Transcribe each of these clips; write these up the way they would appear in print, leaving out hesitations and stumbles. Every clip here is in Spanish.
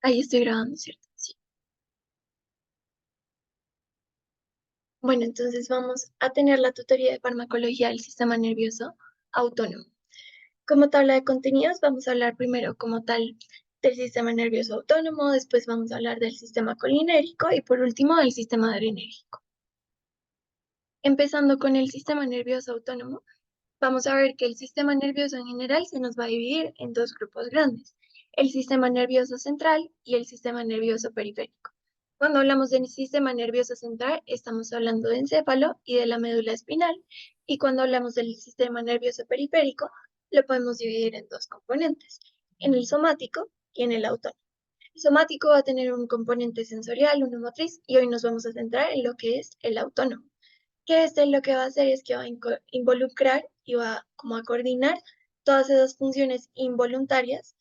Ahí estoy grabando, ¿cierto? Sí. Bueno, entonces vamos a tener la tutoría de farmacología del sistema nervioso autónomo. Como tabla de contenidos, vamos a hablar primero como tal del sistema nervioso autónomo, después vamos a hablar del sistema colinérgico y por último del sistema adrenérgico. Empezando con el sistema nervioso autónomo, vamos a ver que el sistema nervioso en general se nos va a dividir en dos grupos grandes, el sistema nervioso central y el sistema nervioso periférico. Cuando hablamos del sistema nervioso central, estamos hablando de encéfalo y de la médula espinal, y cuando hablamos del sistema nervioso periférico, lo podemos dividir en dos componentes, en el somático y en el autónomo. El somático va a tener un componente sensorial, uno motriz, y hoy nos vamos a centrar en lo que es el autónomo, que lo que va a hacer es que va a involucrar y va como a coordinar todas esas funciones involuntarias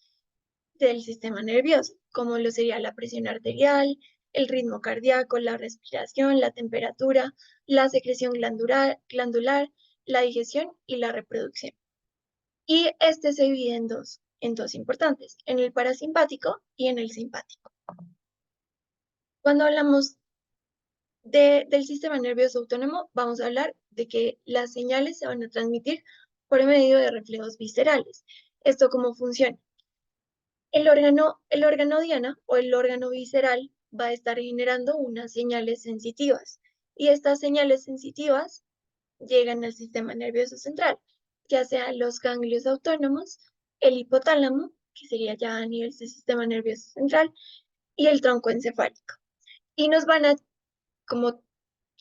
del sistema nervioso, como lo sería la presión arterial, el ritmo cardíaco, la respiración, la temperatura, la secreción glandular, la digestión y la reproducción. Y este se divide en dos importantes, en el parasimpático y en el simpático. Cuando hablamos del sistema nervioso autónomo, vamos a hablar de que las señales se van a transmitir por medio de reflejos viscerales. ¿Esto cómo funciona? El órgano diana o el órgano visceral va a estar generando unas señales sensitivas y estas señales sensitivas llegan al sistema nervioso central, ya sean los ganglios autónomos, el hipotálamo, que sería ya a nivel del sistema nervioso central, y el tronco encefálico. Y nos van a como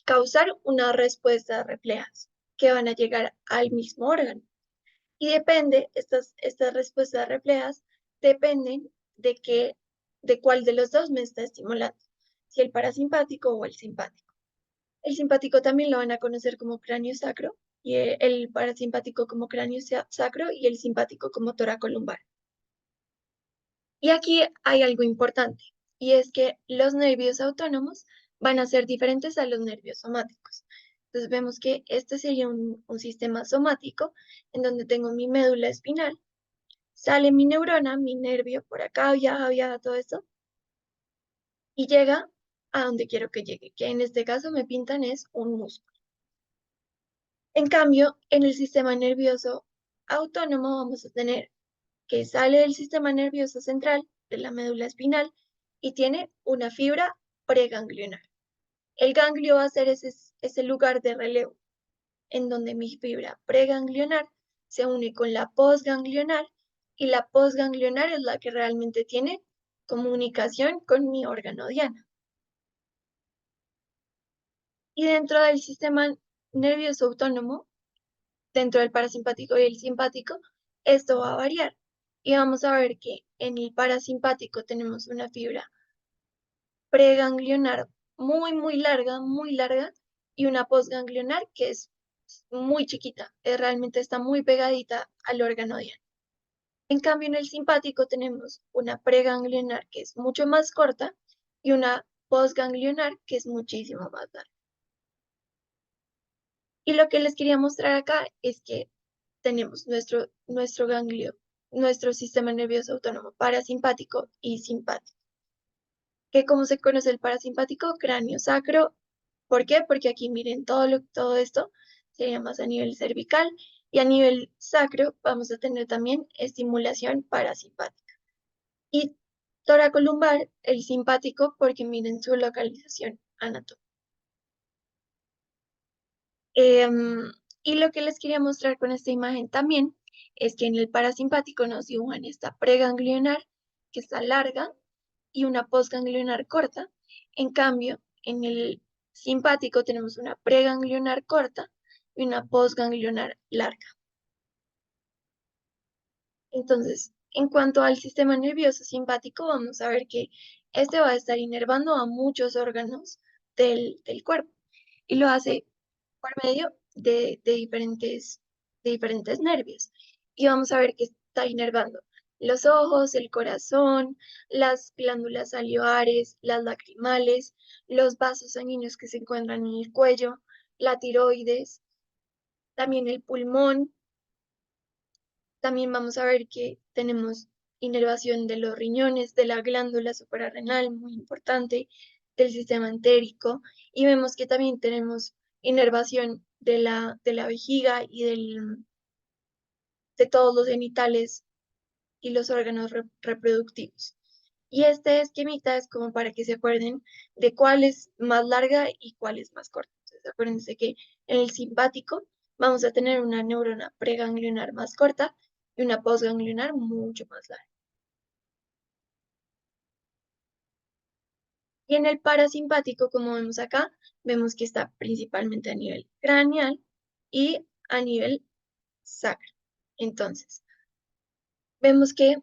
causar una respuesta reflejas que van a llegar al mismo órgano. Y depende, estas respuestas reflejas dependen de cuál de los dos me está estimulando, si el parasimpático o el simpático. El simpático también lo van a conocer como cráneo sacro, y el parasimpático como cráneo sacro y el simpático como toracolumbar. Y aquí hay algo importante, y es que los nervios autónomos van a ser diferentes a los nervios somáticos. Entonces vemos que este sería un sistema somático en donde tengo mi médula espinal, sale mi neurona, mi nervio, por acá viaja todo esto, y llega a donde quiero que llegue, que en este caso me pintan es un músculo. En cambio, en el sistema nervioso autónomo vamos a tener que sale del sistema nervioso central, de la médula espinal, y tiene una fibra preganglionar. El ganglio va a ser ese lugar de relevo, en donde mi fibra preganglionar se une con la postganglionar, y la postganglionar es la que realmente tiene comunicación con mi órgano diana. Y dentro del sistema nervioso autónomo, dentro del parasimpático y el simpático, esto va a variar. Y vamos a ver que en el parasimpático tenemos una fibra preganglionar muy larga, y una postganglionar que es muy chiquita, realmente está muy pegadita al órgano diana. En cambio, en el simpático tenemos una preganglionar que es mucho más corta y una postganglionar que es muchísimo más larga. Y lo que les quería mostrar acá es que tenemos nuestro ganglio, nuestro sistema nervioso autónomo parasimpático y simpático. ¿Que cómo se conoce el parasimpático? Cráneo sacro. ¿Por qué? Porque aquí miren todo esto sería más a nivel cervical, y a nivel sacro vamos a tener también estimulación parasimpática. Y toracolumbar, el simpático, porque miren su localización anatómica. Y lo que les quería mostrar con esta imagen también es que en el parasimpático nos dibujan esta preganglionar, que está larga, y una postganglionar corta. En cambio, en el simpático tenemos una preganglionar corta y una postganglionar larga. Entonces, en cuanto al sistema nervioso simpático, vamos a ver que este va a estar inervando a muchos órganos del cuerpo, y lo hace por medio de diferentes nervios. Y vamos a ver que está inervando los ojos, el corazón, las glándulas salivares, las lacrimales, los vasos sanguíneos que se encuentran en el cuello, la tiroides, también el pulmón. También vamos a ver que tenemos inervación de los riñones, de la glándula suprarrenal, muy importante, del sistema entérico, y vemos que también tenemos inervación de la vejiga y de todos los genitales y los órganos reproductivos. Y este esquemita es como para que se acuerden de cuál es más larga y cuál es más corta. Entonces, acuérdense que en el simpático vamos a tener una neurona preganglionar más corta y una postganglionar mucho más larga. Y en el parasimpático, como vemos acá, vemos que está principalmente a nivel craneal y a nivel sacro. Entonces, vemos que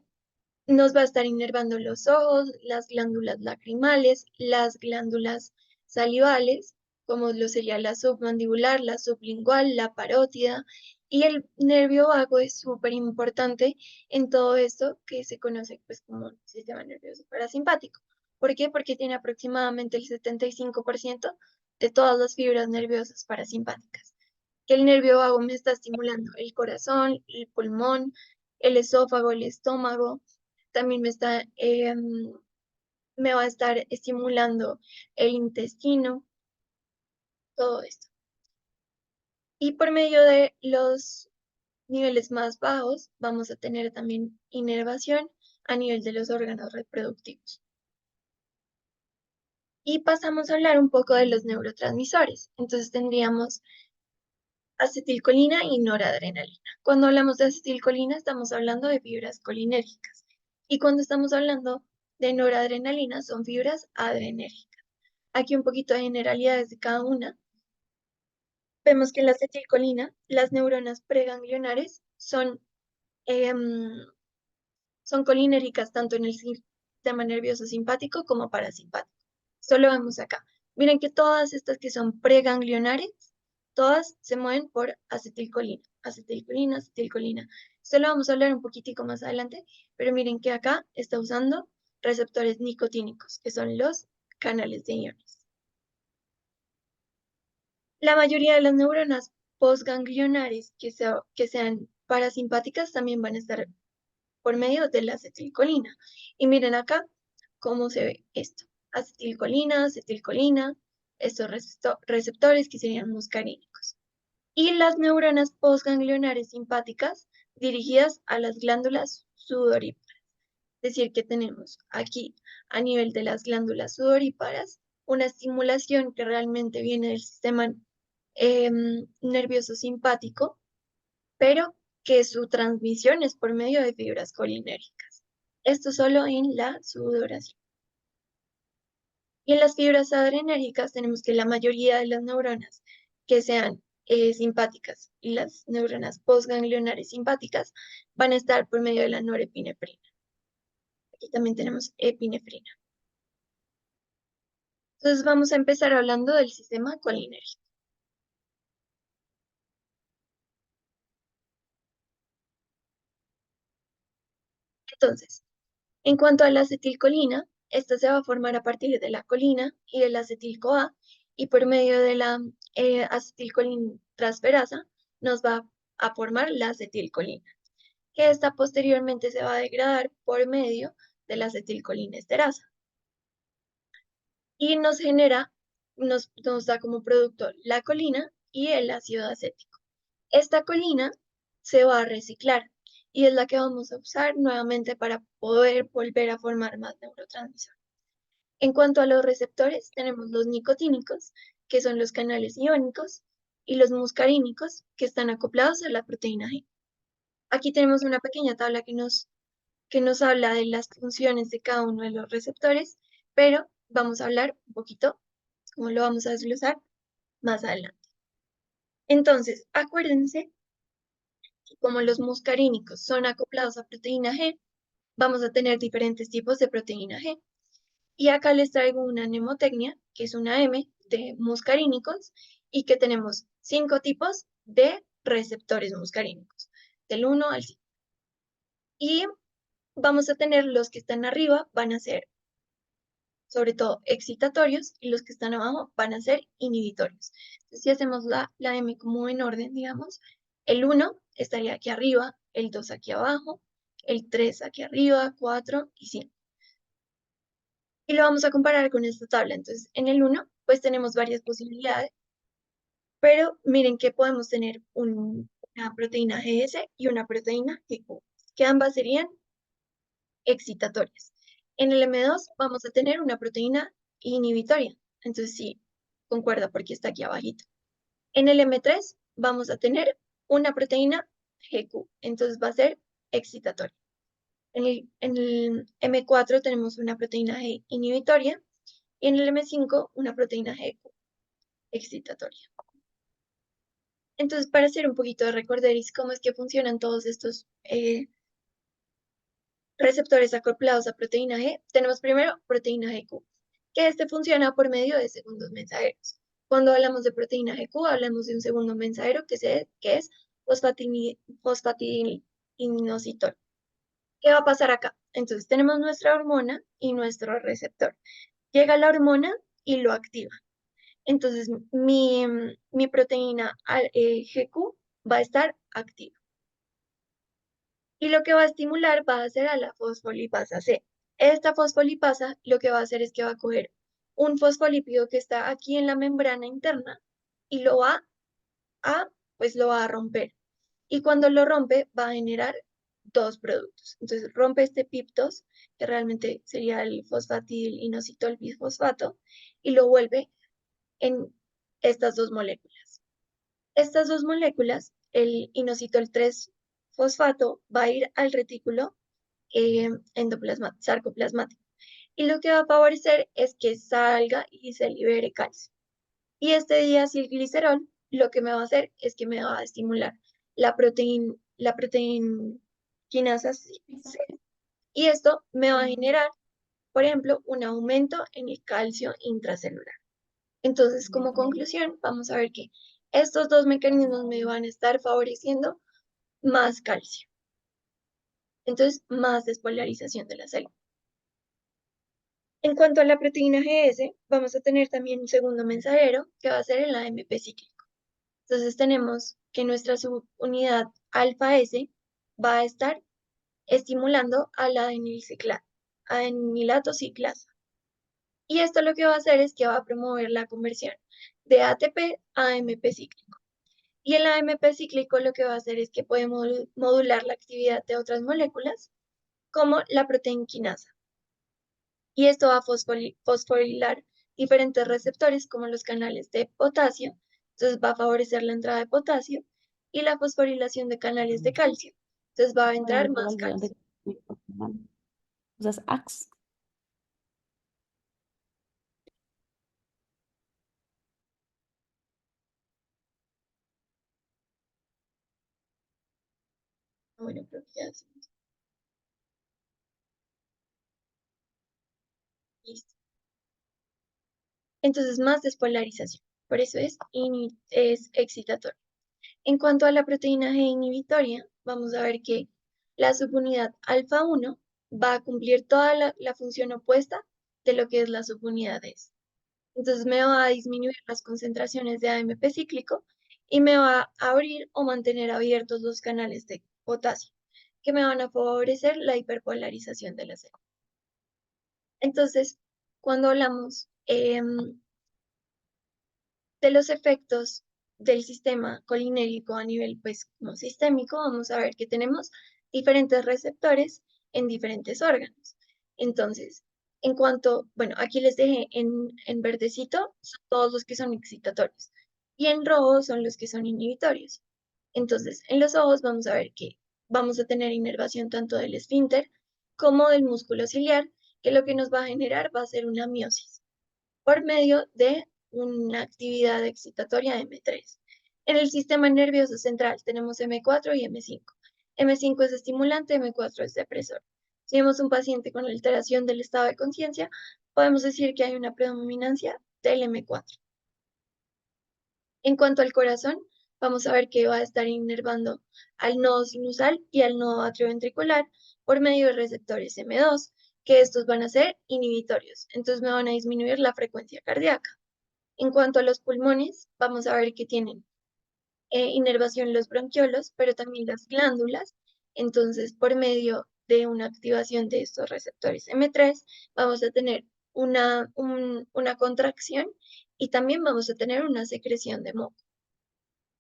nos va a estar inervando los ojos, las glándulas lacrimales, las glándulas salivales, como lo sería la submandibular, la sublingual, la parótida, y el nervio vago es súper importante en todo esto que se conoce pues como sistema nervioso parasimpático. ¿Por qué? Porque tiene aproximadamente el 75% de todas las fibras nerviosas parasimpáticas. Que el nervio vago me está estimulando el corazón, el pulmón, el esófago, el estómago, también me va a estar estimulando el intestino, todo esto. Y por medio de los niveles más bajos, vamos a tener también inervación a nivel de los órganos reproductivos. Y pasamos a hablar un poco de los neurotransmisores. Entonces tendríamos acetilcolina y noradrenalina. Cuando hablamos de acetilcolina, estamos hablando de fibras colinérgicas. Y cuando estamos hablando de noradrenalina, son fibras adrenérgicas. Aquí un poquito de generalidades de cada una. Vemos que en la acetilcolina, las neuronas preganglionares em, son colinérgicas tanto en el sistema nervioso simpático como parasimpático. Solo vemos acá. Miren que todas estas que son preganglionares, todas se mueven por acetilcolina, acetilcolina, acetilcolina. Solo vamos a hablar un poquitico más adelante, pero miren que acá está usando receptores nicotínicos, que son los canales de iones. La mayoría de las neuronas postganglionares que sean parasimpáticas también van a estar por medio de la acetilcolina. Y miren acá cómo se ve esto. Acetilcolina, acetilcolina, estos receptores que serían muscarínicos. Y las neuronas postganglionares simpáticas dirigidas a las glándulas sudoríparas. Es decir, que tenemos aquí a nivel de las glándulas sudoríparas una estimulación que realmente viene del sistema nervioso simpático, pero que su transmisión es por medio de fibras colinérgicas. Esto solo en la sudoración. Y en las fibras adrenérgicas tenemos que la mayoría de las neuronas que sean simpáticas y las neuronas postganglionares simpáticas van a estar por medio de la norepinefrina. Aquí también tenemos epinefrina. Entonces vamos a empezar hablando del sistema colinérgico. Entonces, en cuanto a la acetilcolina, esta se va a formar a partir de la colina y del acetil-CoA, y por medio de la acetilcolintransferasa nos va a formar la acetilcolina, que esta posteriormente se va a degradar por medio de la acetilcolinesterasa y nos da como producto la colina y el ácido acético. Esta colina se va a reciclar y es la que vamos a usar nuevamente para poder volver a formar más neurotransmisores. En cuanto a los receptores, tenemos los nicotínicos, que son los canales iónicos, y los muscarínicos, que están acoplados a la proteína G. Aquí tenemos una pequeña tabla que nos habla de las funciones de cada uno de los receptores, pero vamos a hablar un poquito, cómo lo vamos a desglosar más adelante. Entonces, acuérdense que como los muscarínicos son acoplados a proteína G, vamos a tener diferentes tipos de proteína G. Y acá les traigo una mnemotecnia, que es una M de muscarínicos, y que tenemos 5 tipos de receptores muscarínicos, del 1 al 5. Y vamos a tener los que están arriba, van a ser sobre todo excitatorios, y los que están abajo van a ser inhibitorios. Entonces, si hacemos la M como en orden, digamos, el 1 estaría aquí arriba, el 2 aquí abajo, el 3 aquí arriba, 4 y 5. Y lo vamos a comparar con esta tabla. Entonces, en el 1, pues tenemos varias posibilidades, pero miren que podemos tener una proteína GS y una proteína GQ, que ambas serían excitatorias. En el M2 vamos a tener una proteína inhibitoria. Entonces, sí, concuerda porque está aquí abajito. En el M3 vamos a tener una proteína GQ, entonces va a ser excitatoria. En el M4 tenemos una proteína G inhibitoria y en el M5 una proteína GQ excitatoria. Entonces, para hacer un poquito de recorderis cómo es que funcionan todos estos receptores acoplados a proteína G, tenemos primero proteína GQ, que este funciona por medio de segundos mensajeros. Cuando hablamos de proteína GQ, hablamos de un segundo mensajero que es fosfatidilinositol. ¿Qué va a pasar acá? Entonces tenemos nuestra hormona y nuestro receptor. Llega la hormona y lo activa. Entonces mi proteína GQ va a estar activa. Y lo que va a estimular va a ser a la fosfolipasa C. Esta fosfolipasa lo que va a hacer es que va a coger un fosfolípido que está aquí en la membrana interna y pues lo va a romper. Y cuando lo rompe, va a generar dos productos. Entonces rompe este piptos, que realmente sería el fosfatidilinositol bifosfato, y lo vuelve en estas dos moléculas. Estas dos moléculas, el inositol 3-fosfato, va a ir al retículo sarcoplasmático. Y lo que va a favorecer es que salga y se libere calcio. Y este diacilglicerol lo que me va a hacer es que me va a estimular la proteína quinasa C. Y esto me va a generar, por ejemplo, un aumento en el calcio intracelular. Entonces, como conclusión, vamos a ver que estos dos mecanismos me van a estar favoreciendo más calcio. Entonces, más despolarización de la célula. En cuanto a la proteína GS, vamos a tener también un segundo mensajero que va a ser el AMP cíclico. Entonces tenemos que nuestra subunidad alfa S va a estar estimulando a la adenilato ciclasa. Y esto lo que va a hacer es que va a promover la conversión de ATP a AMP cíclico. Y el AMP cíclico lo que va a hacer es que puede modular la actividad de otras moléculas, como la proteína quinasa. Y esto va a fosforilar diferentes receptores, como los canales de potasio. Entonces va a favorecer la entrada de potasio y la fosforilación de canales de calcio. Entonces va a entrar más calcio. Usas Axe. Bueno, creo que ya sí. Listo. Entonces, más despolarización. Por eso es excitatorio. En cuanto a la proteína G inhibitoria, vamos a ver que la subunidad alfa 1 va a cumplir toda la función opuesta de lo que es la subunidad S. Entonces me va a disminuir las concentraciones de AMP cíclico y me va a abrir o mantener abiertos los canales de potasio, que me van a favorecer la hiperpolarización de la célula. Entonces, cuando hablamos de los efectos del sistema colinérgico a nivel, pues, como sistémico, vamos a ver que tenemos diferentes receptores en diferentes órganos. Entonces, en cuanto, bueno, aquí les dejé en verdecito son todos los que son excitatorios y en rojo son los que son inhibitorios. Entonces, en los ojos vamos a ver que vamos a tener inervación tanto del esfínter como del músculo ciliar, que lo que nos va a generar va a ser una miosis por medio de una actividad excitatoria M3. En el sistema nervioso central tenemos M4 y M5. M5 es estimulante, M4 es depresor. Si vemos un paciente con alteración del estado de conciencia, podemos decir que hay una predominancia del M4. En cuanto al corazón, vamos a ver que va a estar inervando al nodo sinusal y al nodo atrioventricular por medio de receptores M2, que estos van a ser inhibitorios, entonces me van a disminuir la frecuencia cardíaca. En cuanto a los pulmones, vamos a ver que tienen inervación los bronquiolos, pero también las glándulas. Entonces, por medio de una activación de estos receptores M3, vamos a tener una contracción y también vamos a tener una secreción de moco.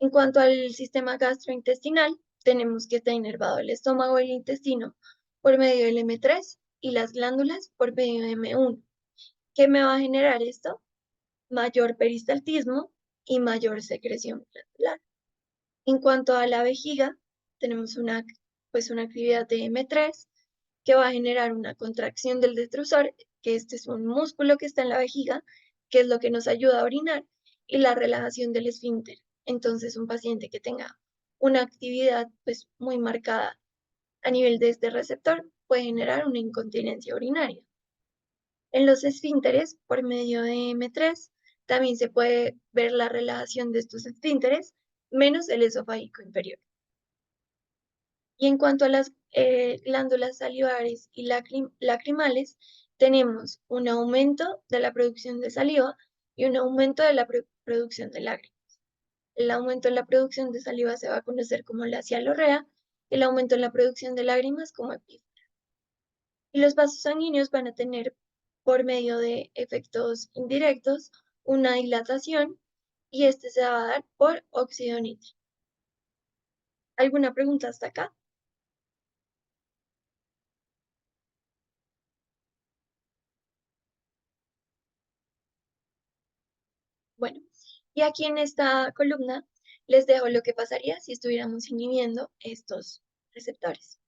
En cuanto al sistema gastrointestinal, tenemos que está inervado el estómago y el intestino por medio del M3 y las glándulas por medio de M1. ¿Qué me va a generar esto? Mayor peristaltismo y mayor secreción glandular. En cuanto a la vejiga, tenemos una actividad de M3 que va a generar una contracción del detrusor, que este es un músculo que está en la vejiga, que es lo que nos ayuda a orinar, y la relajación del esfínter. Entonces, un paciente que tenga una actividad muy marcada a nivel de este receptor puede generar una incontinencia urinaria. En los esfínteres, por medio de M3, también se puede ver la relajación de estos esfínteres menos el esofágico inferior. Y en cuanto a las glándulas salivares y lacrimales, tenemos un aumento de la producción de saliva y un aumento de la producción de lágrimas. El aumento en la producción de saliva se va a conocer como la cialorrea y el aumento en la producción de lágrimas como epífora. Y los vasos sanguíneos van a tener, por medio de efectos indirectos, una dilatación y este se va a dar por óxido nítrico. ¿Alguna pregunta hasta acá? Bueno, y aquí en esta columna les dejo lo que pasaría si estuviéramos inhibiendo estos receptores.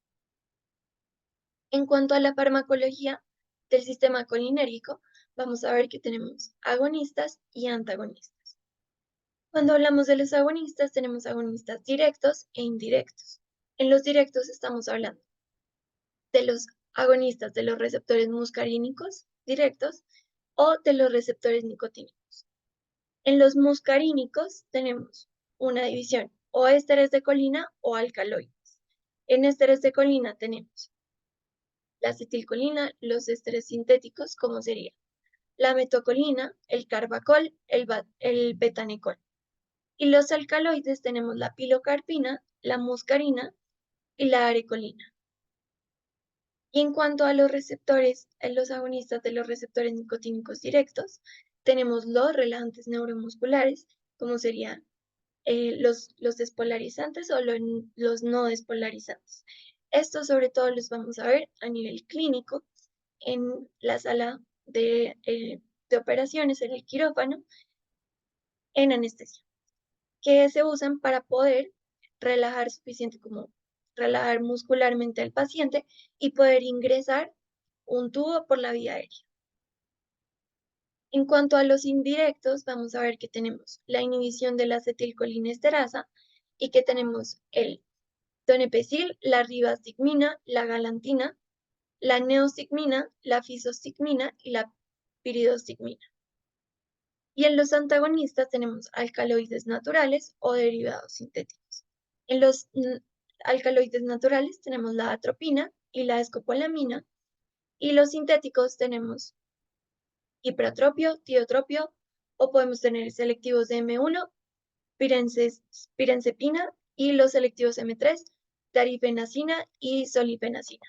En cuanto a la farmacología del sistema colinérgico, vamos a ver que tenemos agonistas y antagonistas. Cuando hablamos de los agonistas, tenemos agonistas directos e indirectos. En los directos estamos hablando de los agonistas de los receptores muscarínicos directos o de los receptores nicotínicos. En los muscarínicos tenemos una división o ésteres de colina o alcaloides. En ésteres de colina tenemos la acetilcolina, los ésteres sintéticos, como sería la metocolina, el carbacol, el betanecol. Y los alcaloides tenemos la pilocarpina, la muscarina y la arecolina. Y en cuanto a los receptores, los agonistas de los receptores nicotínicos directos, tenemos los relajantes neuromusculares, como serían los despolarizantes o los no despolarizantes. Estos sobre todo los vamos a ver a nivel clínico en la sala de operaciones, en el quirófano, en anestesia, que se usan para poder relajar relajar muscularmente al paciente y poder ingresar un tubo por la vía aérea. En cuanto a los indirectos, vamos a ver que tenemos la inhibición de la acetilcolinesterasa y que tenemos el donepezil, la ribastigmina, la galantina, la neostigmina, la fisostigmina y la piridostigmina. Y en los antagonistas tenemos alcaloides naturales o derivados sintéticos. En los alcaloides naturales tenemos la atropina y la escopolamina, y los sintéticos tenemos hipertropio, tiotropio, o podemos tener selectivos de M1, pirenzepina, y los selectivos M3, darifenacina y solifenacina.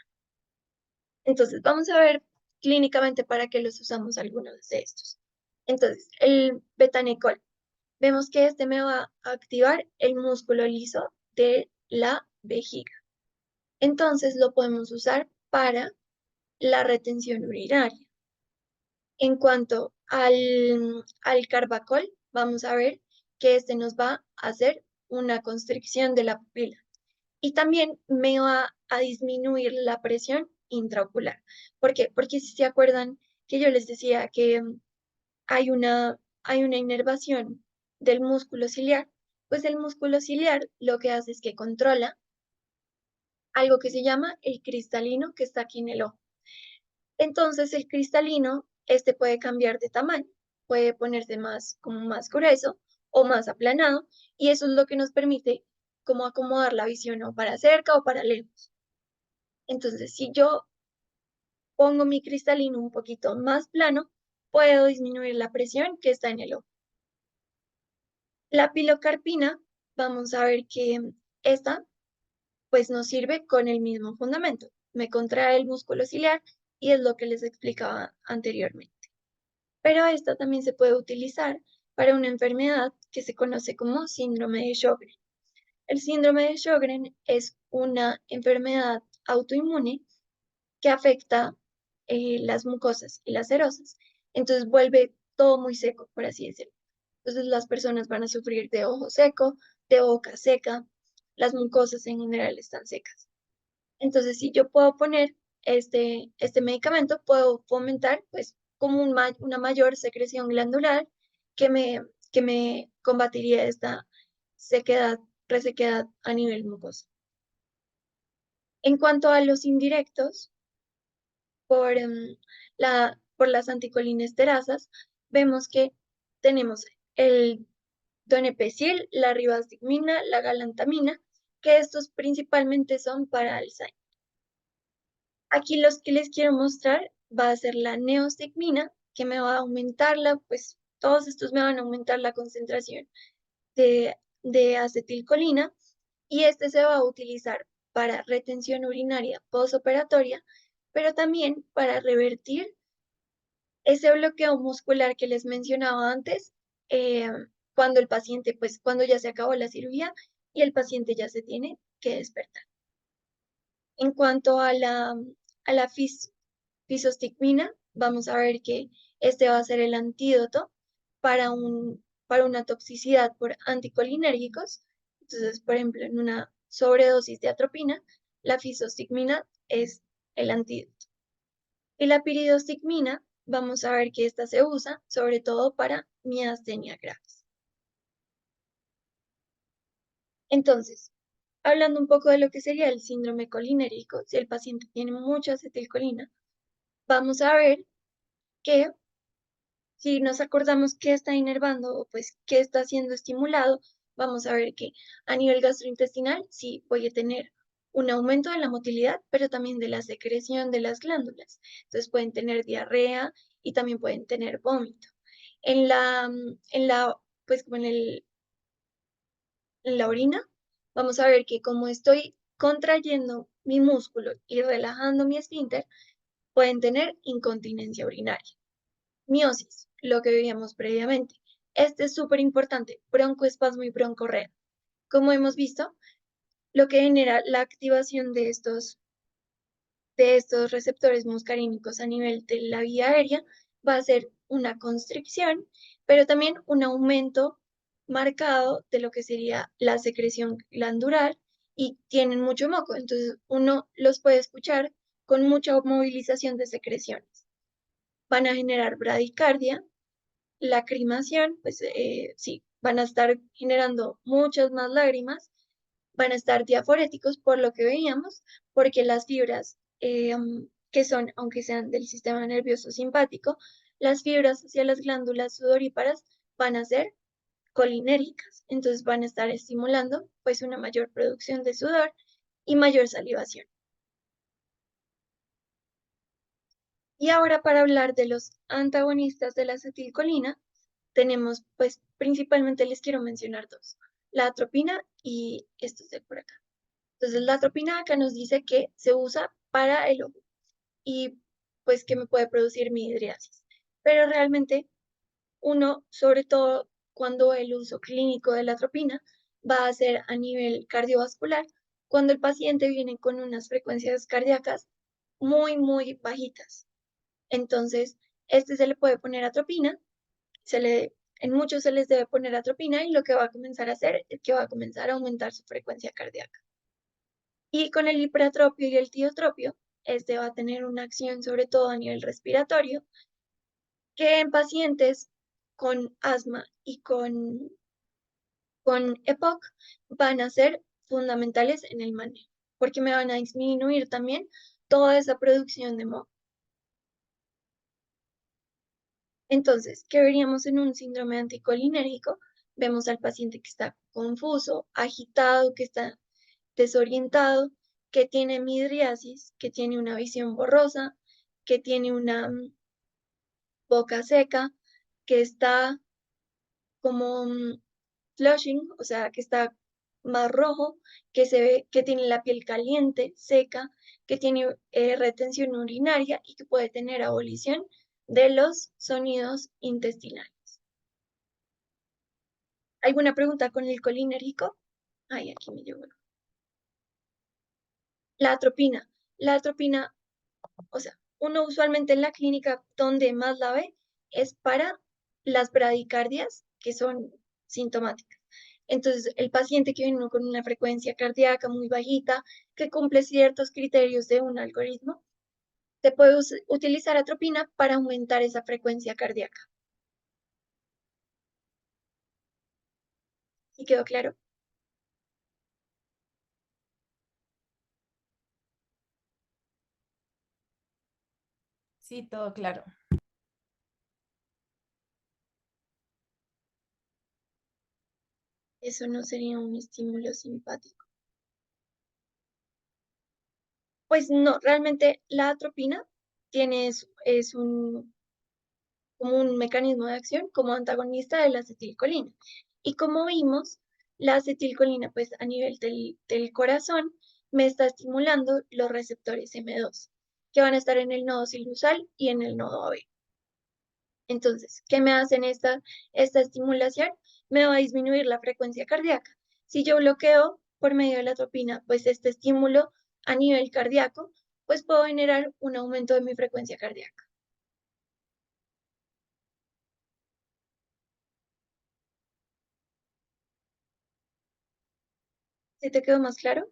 Entonces, vamos a ver clínicamente para qué los usamos algunos de estos. Entonces, el betanecol. Vemos que este me va a activar el músculo liso de la vejiga. Entonces, lo podemos usar para la retención urinaria. En cuanto al carbacol, vamos a ver que este nos va a hacer una constricción de la pupila y también me va a disminuir la presión intraocular. ¿Por qué? Porque si se acuerdan que yo les decía que hay una inervación del músculo ciliar, pues el músculo ciliar lo que hace es que controla algo que se llama el cristalino que está aquí en el ojo. Entonces el cristalino, este puede cambiar de tamaño, puede ponerse como más grueso o más aplanado, y eso es lo que nos permite como acomodar la visión o para cerca o para lejos. Entonces, si yo pongo mi cristalino un poquito más plano, puedo disminuir la presión que está en el ojo. La pilocarpina, vamos a ver que esta pues nos sirve con el mismo fundamento. me contrae el músculo ciliar y es lo que les explicaba anteriormente. Pero esta también se puede utilizar para una enfermedad que se conoce como síndrome de Sjögren. El síndrome de Sjögren es una enfermedad autoinmune que afecta las mucosas y las serosas. Entonces vuelve todo muy seco, por así decirlo. Entonces las personas van a sufrir de ojo seco, de boca seca, las mucosas en general están secas. Entonces, si yo puedo poner este medicamento, puedo fomentar pues como una mayor secreción glandular que me, que me combatiría esta sequedad, resequedad a nivel mucoso. En cuanto a los indirectos, por, por las anticolinesterazas, vemos que tenemos el donepezil, la ribastigmina, la galantamina, que estos principalmente son para Alzheimer. Aquí los que les quiero mostrar va a ser la neostigmina, que me va a aumentar pues todos estos me van a aumentar la concentración de acetilcolina y este se va a utilizar para retención urinaria postoperatoria, pero también para revertir ese bloqueo muscular que les mencionaba antes, eh, cuando el paciente, pues cuando ya se acabó la cirugía y el paciente ya se tiene que despertar. En cuanto a la fisostigmina, vamos a ver que este va a ser el antídoto para, para una toxicidad por anticolinérgicos. Entonces, por ejemplo, en una sobredosis de atropina, la fisostigmina es el antídoto. Y la piridostigmina, vamos a ver que esta se usa sobre todo para miastenia graves. Entonces, hablando un poco de lo que sería el síndrome colinérgico, si el paciente tiene mucha acetilcolina, vamos a ver que si nos acordamos qué está inervando o pues qué está siendo estimulado, vamos a ver que a nivel gastrointestinal sí puede tener un aumento de la motilidad, pero también de la secreción de las glándulas. Entonces pueden tener diarrea y también pueden tener vómito. Pues como en la orina, vamos a ver que como estoy contrayendo mi músculo y relajando mi esfínter, pueden tener incontinencia urinaria. Miosis, lo que veíamos previamente. Este es súper importante, broncoespasmo y broncorrea. Como hemos visto, lo que genera la activación de estos receptores muscarínicos a nivel de la vía aérea va a ser una constricción, pero también un aumento marcado de lo que sería la secreción glandular y tienen mucho moco, entonces uno los puede escuchar con mucha movilización de secreciones. Van a generar bradicardia, lacrimación, pues sí, van a estar generando muchas más lágrimas, van a estar diaforéticos por lo que veíamos, porque las fibras que son, aunque sean del sistema nervioso simpático, las fibras hacia las glándulas sudoríparas van a ser colinérgicas, entonces van a estar estimulando pues una mayor producción de sudor y mayor salivación. Y ahora para hablar de los antagonistas de la acetilcolina, tenemos, pues principalmente les quiero mencionar dos, la atropina y estos de por acá. Entonces la atropina acá nos dice que se usa para el ojo y pues que me puede producir midriasis. Pero realmente uno, sobre todo cuando el uso clínico de la atropina va a ser a nivel cardiovascular, cuando el paciente viene con unas frecuencias cardíacas muy bajitas. Entonces, este se le puede poner atropina, en muchos se les debe poner atropina y lo que va a comenzar a hacer es que va a comenzar a aumentar su frecuencia cardíaca. Y con el hiperatropio y el tiotropio, este va a tener una acción sobre todo a nivel respiratorio, que en pacientes con asma y con EPOC van a ser fundamentales en el manejo, porque me van a disminuir también toda esa producción de moco. Entonces, ¿qué veríamos en un síndrome anticolinérgico? Vemos al paciente que está confuso, agitado, que está desorientado, que tiene midriasis, que tiene una visión borrosa, que tiene una boca seca, que está como flushing, o sea, que está más rojo, que se ve que tiene la piel caliente, seca, que tiene retención urinaria y que puede tener abolición de los sonidos intestinales. ¿Alguna pregunta con el colinérgico? Ay, aquí me llegó. La atropina. La atropina, o sea, uno usualmente en la clínica donde más la ve es para las bradicardias que son sintomáticas. Entonces, el paciente que viene con una frecuencia cardíaca muy bajita, que cumple ciertos criterios de un algoritmo, se puede utilizar atropina para aumentar esa frecuencia cardíaca. ¿Y quedó claro? Sí, todo claro. Eso no sería un estímulo simpático. Pues no, realmente la atropina tiene, es como un mecanismo de acción como antagonista de la acetilcolina. Y como vimos, la acetilcolina, pues a nivel del corazón, me está estimulando los receptores M2, que van a estar en el nodo sinusal y en el nodo AB. Entonces, ¿qué me hacen esta estimulación? Me va a disminuir la frecuencia cardíaca. Si yo bloqueo por medio de la atropina, pues este estímulo a nivel cardíaco, pues puedo generar un aumento de mi frecuencia cardíaca. ¿Sí te quedó más claro?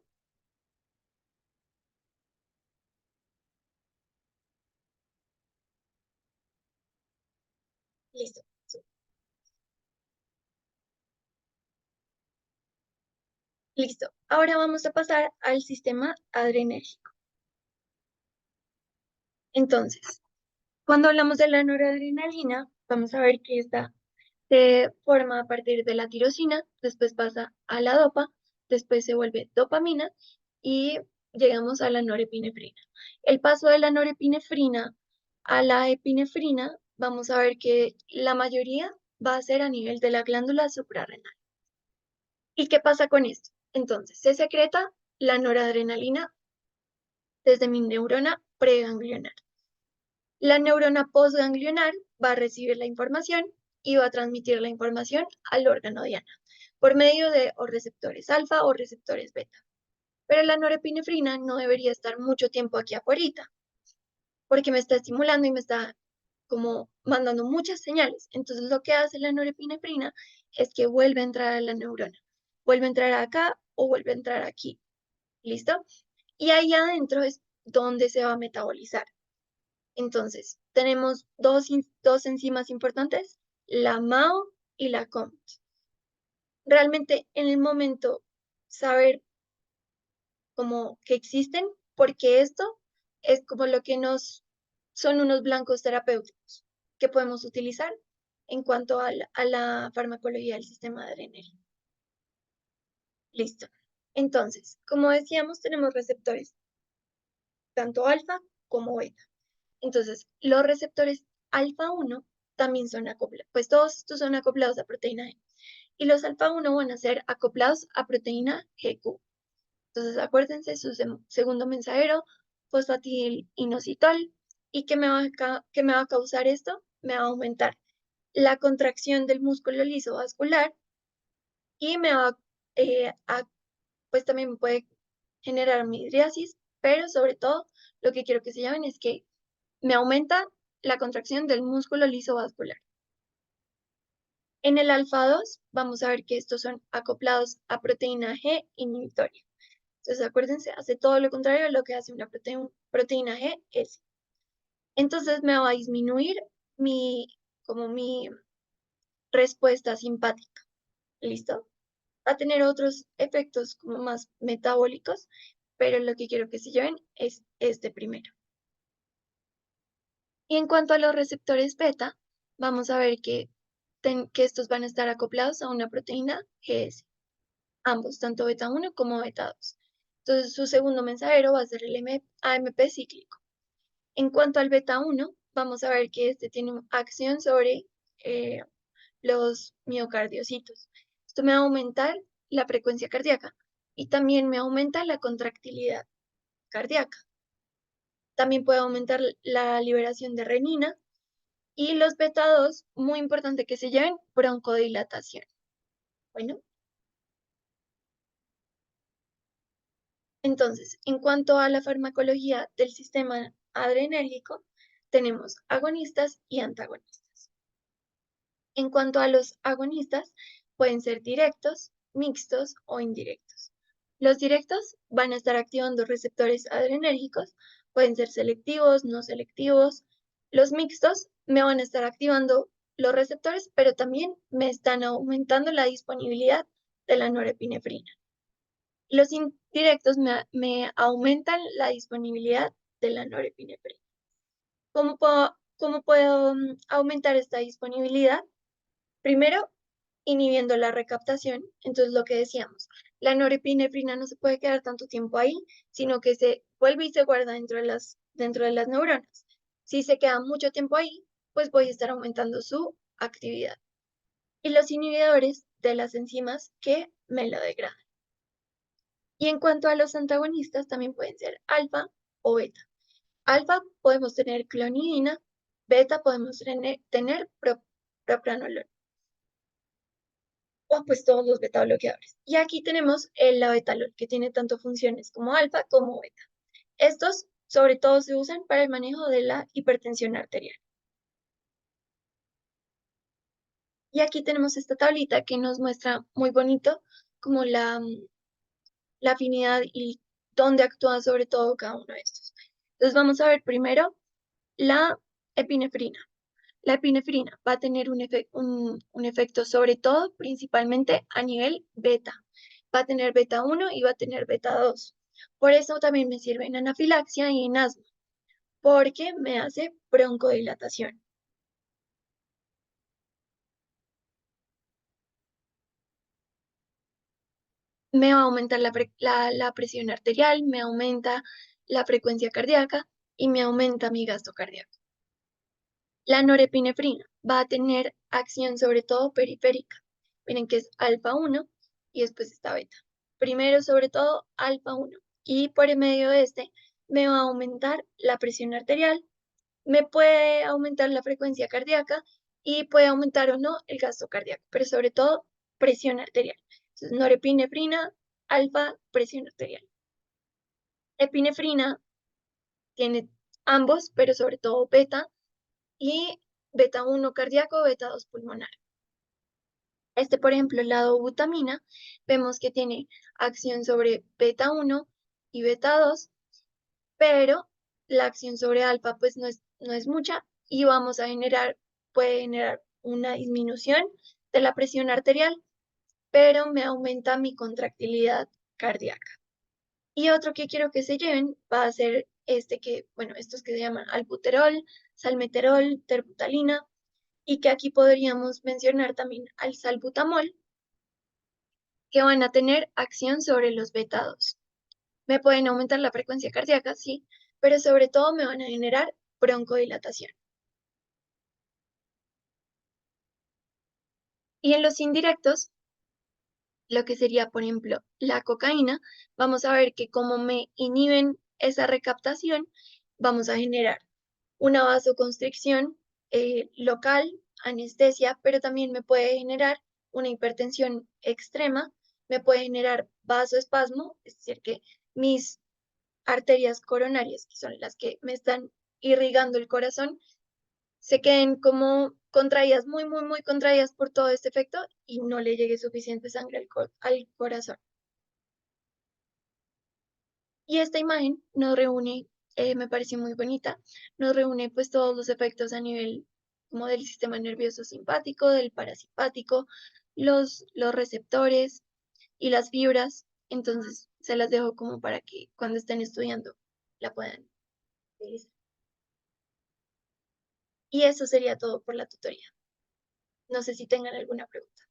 Listo. Listo. Ahora vamos a pasar al sistema adrenérgico. Entonces, cuando hablamos de la noradrenalina, vamos a ver que esta se forma a partir de la tirosina, después pasa a la dopa, después se vuelve dopamina y llegamos a la norepinefrina. El paso de la norepinefrina a la epinefrina, vamos a ver que la mayoría va a ser a nivel de la glándula suprarrenal. ¿Y qué pasa con esto? Entonces, se secreta la noradrenalina desde mi neurona preganglionar. La neurona postganglionar va a recibir la información y va a transmitir la información al órgano diana por medio de o receptores alfa o receptores beta. Pero la norepinefrina no debería estar mucho tiempo aquí afuera porque me está estimulando y me está como mandando muchas señales. Entonces lo que hace la norepinefrina es que vuelve a entrar a la neurona. Vuelve a entrar acá o vuelve a entrar aquí. ¿Listo? Y ahí adentro es donde se va a metabolizar. Entonces, tenemos dos enzimas importantes, la MAO y la COMT. Realmente en el momento saber como que existen, porque esto es como lo que son unos blancos terapéuticos que podemos utilizar en cuanto a la farmacología del sistema adrenérgico. Listo. Entonces, como decíamos, tenemos receptores, tanto alfa como beta. Entonces, los receptores alfa 1 también son acoplados, pues todos estos son acoplados a proteína G. Y los alfa 1 van a ser acoplados a proteína GQ. Entonces, acuérdense, su segundo mensajero, fosfatilinositol. ¿Y qué me va a causar esto? Me va a aumentar la contracción del músculo liso vascular y me va pues también me puede generar midriasis, pero sobre todo lo que quiero que se llamen es que me aumenta la contracción del músculo liso vascular. En el alfa 2 vamos a ver que estos son acoplados a proteína G inhibitoria. Entonces acuérdense, hace todo lo contrario a lo que hace una proteína G es. Entonces me va a disminuir como mi respuesta simpática. ¿Listo? Va a tener otros efectos como más metabólicos, pero lo que quiero que se lleven es este primero. Y en cuanto a los receptores beta, vamos a ver que estos van a estar acoplados a una proteína GS, ambos, tanto beta 1 como beta 2. Entonces, su segundo mensajero va a ser el AMP cíclico. En cuanto al beta 1, vamos a ver que este tiene acción sobre los miocardiocitos. Esto me va a aumentar la frecuencia cardíaca y también me aumenta la contractilidad cardíaca. También puede aumentar la liberación de renina y los beta 2, muy importante que se lleven broncodilatación. Bueno, entonces, en cuanto a la farmacología del sistema adrenérgico, tenemos agonistas y antagonistas. En cuanto a los agonistas, pueden ser directos, mixtos o indirectos. Los directos van a estar activando receptores adrenérgicos, pueden ser selectivos, no selectivos. Los mixtos me van a estar activando los receptores, pero también me están aumentando la disponibilidad de la norepinefrina. Los indirectos me aumentan la disponibilidad de la norepinefrina. ¿Cómo puedo aumentar esta disponibilidad? Primero, inhibiendo la recaptación. Entonces, lo que decíamos, la norepinefrina no se puede quedar tanto tiempo ahí, sino que se vuelve y se guarda dentro de las neuronas. Si se queda mucho tiempo ahí, pues voy a estar aumentando su actividad. Y los inhibidores de las enzimas que me lo degradan. Y en cuanto a los antagonistas, también pueden ser alfa o beta. Alfa podemos tener clonidina, beta podemos tener propranolol, o pues todos los beta bloqueadores. Y aquí tenemos el labetalol, que tiene tanto funciones como alfa como beta. Estos sobre todo se usan para el manejo de la hipertensión arterial. Y aquí tenemos esta tablita que nos muestra muy bonito como la afinidad y dónde actúa sobre todo cada uno de estos. Entonces vamos a ver primero la epinefrina. La epinefrina va a tener un efecto sobre todo, principalmente a nivel beta. Va a tener beta 1 y va a tener beta 2. Por eso también me sirve en anafilaxia y en asma, porque me hace broncodilatación. Me va a aumentar la presión arterial, me aumenta la frecuencia cardíaca y me aumenta mi gasto cardíaco. La norepinefrina va a tener acción sobre todo periférica. Miren que es alfa 1 y después está beta. Primero sobre todo alfa 1 y por el medio de este me va a aumentar la presión arterial, me puede aumentar la frecuencia cardíaca y puede aumentar o no el gasto cardíaco, pero sobre todo presión arterial. Entonces, norepinefrina, alfa, presión arterial. Epinefrina tiene ambos, pero sobre todo beta y beta 1 cardíaco, beta 2 pulmonar. Por ejemplo, la dobutamina, vemos que tiene acción sobre beta 1 y beta 2, pero la acción sobre alfa pues no es mucha y puede generar una disminución de la presión arterial, pero me aumenta mi contractilidad cardíaca. Y otro que quiero que se lleven va a ser estos que se llaman albuterol, salmeterol, terbutalina, y que aquí podríamos mencionar también al salbutamol, que van a tener acción sobre los beta 2. Me pueden aumentar la frecuencia cardíaca, sí, pero sobre todo me van a generar broncodilatación. Y en los indirectos, lo que sería, por ejemplo, la cocaína, vamos a ver que como me inhiben esa recaptación, vamos a generar una vasoconstricción local, anestesia, pero también me puede generar una hipertensión extrema, me puede generar vasoespasmo, es decir, que mis arterias coronarias, que son las que me están irrigando el corazón, se queden como contraídas, muy, muy, muy contraídas por todo este efecto y no le llegue suficiente sangre al corazón. Y esta imagen nos reúne, me pareció muy bonita, nos reúne pues todos los efectos a nivel como del sistema nervioso simpático, del parasimpático, los receptores y las fibras. Entonces se las dejo como para que cuando estén estudiando la puedan utilizar. Y eso sería todo por la tutoría. No sé si tengan alguna pregunta.